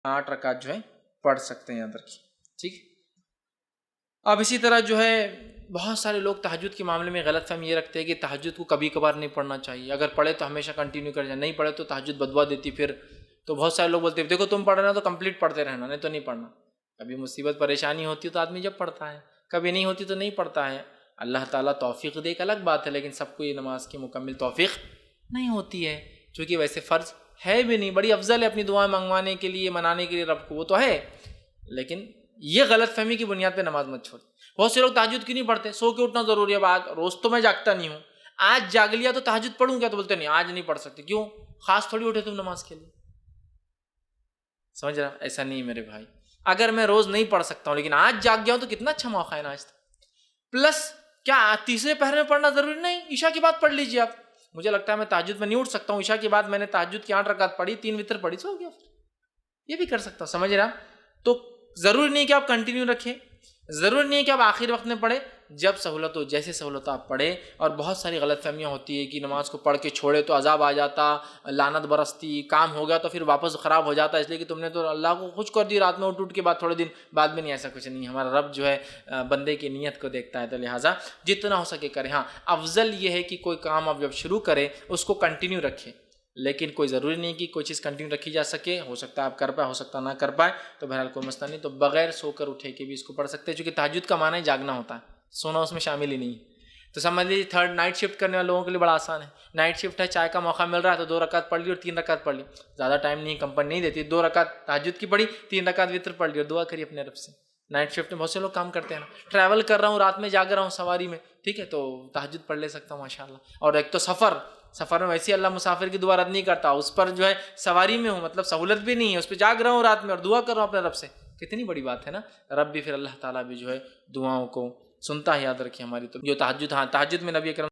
8 رکعت جو ہے پڑھ سکتے ہیں، یاد رکھیے، ٹھیک۔ اب اسی طرح جو ہے بہت سارے لوگ تہجد کے معاملے میں غلط فہمی یہ رکھتے ہیں کہ تہجد کو کبھی کبھار نہیں پڑھنا چاہیے، اگر پڑھے تو ہمیشہ کنٹینیو کر جائے، نہیں پڑھے تو تہجد بدوا دیتی پھر۔ تو بہت سارے لوگ بولتے ہیں دیکھو تم پڑھ رہے ہو تو کمپلیٹ پڑھتے رہنا، نہیں تو نہیں پڑھنا۔ کبھی مصیبت پریشانی ہوتی ہے تو آدمی جب پڑھتا ہے، کبھی نہیں ہوتی تو نہیں پڑھتا ہے۔ اللہ تعالیٰ توفیق دے ایک الگ بات ہے، لیکن سب کو یہ نماز کی مکمل توفیق نہیں ہوتی ہے، چونکہ ویسے فرض ہے بھی نہیں، بڑی افضل ہے اپنی دعائیں منگوانے کے لیے، منانے کے لیے رب کو، وہ تو ہے، لیکن یہ غلط فہمی کی بنیاد پہ نماز مت چھوڑ۔ بہت سے لوگ تہجد کیوں نہیں پڑھتے؟ سو کے اٹھنا ضروری ہے، آج روز تو میں جاگتا نہیں ہوں، آج جاگ لیا تو تہجد پڑھوں کیا؟ تو بولتے نہیں آج نہیں پڑھ سکتے، کیوں؟ خاص تھوڑی اٹھے تم نماز کے لیے، سمجھ رہا؟ ایسا نہیں میرے بھائی، اگر میں روز نہیں پڑھ سکتا ہوں لیکن آج جاگ گیا ہوں تو کتنا اچھا موقع ہے نا آج تک۔ پلس کیا تیسرے پہر میں پڑھنا ضروری نہیں؟ عشاء کی بات پڑھ لیجیے آپ۔ مجھے لگتا ہے میں تہجد میں نہیں اٹھ سکتا ہوں، عشاء کی بعد میں نے تہجد کی 8 رکعت پڑھی، 3 وتر پڑھی، سو گیا، یہ بھی کر سکتا ہوں، سمجھ رہا؟ تو ضروری نہیں کہ آپ کنٹینیو رکھیں، ضروری نہیں ہے کہ آپ آخر وقت میں پڑھیں، جب سہولت ہو، جیسے سہولت آپ پڑھیں۔ اور بہت ساری غلط فہمیاں ہوتی ہے کہ نماز کو پڑھ کے چھوڑے تو عذاب آ جاتا، لعنت برستی، کام ہو گیا تو پھر واپس خراب ہو جاتا، اس لیے کہ تم نے تو اللہ کو خوش کر دی رات میں اٹھ کے بعد تھوڑے دن بعد میں۔ نہیں، ایسا کچھ نہیں، ہمارا رب جو ہے بندے کی نیت کو دیکھتا ہے، تو لہٰذا جتنا ہو سکے کریں۔ ہاں، افضل یہ ہے کہ کوئی کام آپ جب شروع کریں اس کو کنٹینیو رکھیں، لیکن کوئی ضروری نہیں کہ کوئی چیز کنٹینیو رکھی جا سکے، ہو سکتا ہے آپ کر پائے، ہو سکتا نہ کر پائے، تو بہرحال کوئی مسئلہ نہیں، تو بغیر سو کر اٹھے کے بھی اس کو پڑھ سکتے ہیں، چونکہ تہجد کا معنی جاگنا ہوتا ہے، سونا اس میں شامل ہی نہیں ہے۔ تو سمجھ لیجیے تھرڈ نائٹ شفٹ کرنے والے لوگوں کے لیے بڑا آسان ہے، نائٹ شفٹ ہے، چائے کا موقع مل رہا ہے تو 2 رکعت پڑھ لی اور 3 رکعت پڑھ لی، زیادہ ٹائم نہیں، کمپنی نہیں دیتی، 2 رکعت تہجد کی پڑھی، 3 رکعت وتر پڑھ لی اور دعا کری اپنے رب سے۔ نائٹ شفٹ میں بہت سے لوگ کام کرتے ہیں نا، ٹریول کر رہا ہوں، رات میں جاگ رہا ہوں سواری میں، ٹھیک ہے، تو تہجد پڑھ لے سکتا ہوں ماشاء اللہ۔ اور ایک تو سفر میں ویسے اللہ مسافر کی دعا رد نہیں کرتا، اس پر جو ہے سواری میں ہوں، مطلب سہولت بھی نہیں ہے، اس پہ جاگ رہا ہوں رات میں اور دعا کر رہا ہوں اپنے رب سے، کتنی بڑی بات ہے نا۔ رب بھی پھر اللہ تعالیٰ بھی جو ہے دعاؤں کو سنتا ہے، یاد رکھیے ہماری۔ تو جو تہجد، ہاں تہجد میں نبی اکرم